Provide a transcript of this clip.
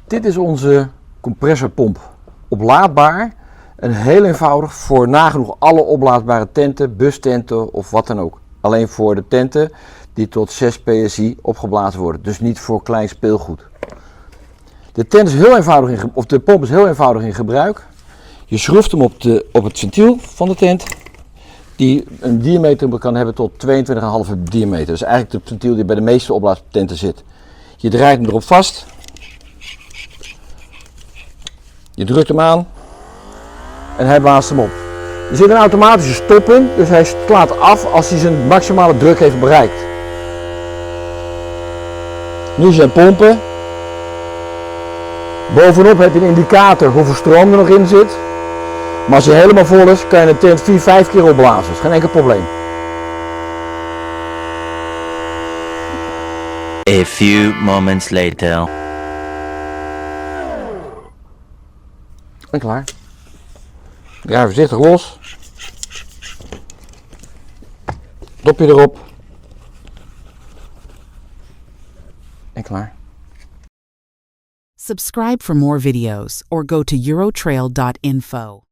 Dit is onze compressorpomp. Oplaadbaar en heel eenvoudig voor nagenoeg alle opblaasbare tenten, bustenten of wat dan ook. Alleen voor de tenten die tot 6 psi opgeblazen worden, dus niet voor klein speelgoed. De pomp is heel eenvoudig in gebruik. Je schroeft hem op het ventiel van de tent, die een diameter kan hebben tot 22,5 diameter. Dat is eigenlijk het ventiel die bij de meeste opblaastenten zit. Je draait hem erop vast. Je drukt hem aan en hij blaast hem op. Er zit een automatische stop in, dus hij slaat af als hij zijn maximale druk heeft bereikt. Nu zijn pompen. Bovenop heb je een indicator hoeveel stroom er nog in zit. Maar als hij helemaal vol is, kan je de tent 4-5 keer opblazen. Dat is geen enkel probleem. A few moments later. En klaar. Draai voorzichtig los. Dopje erop. En klaar. Subscribe for more videos or go to eurotrail.info.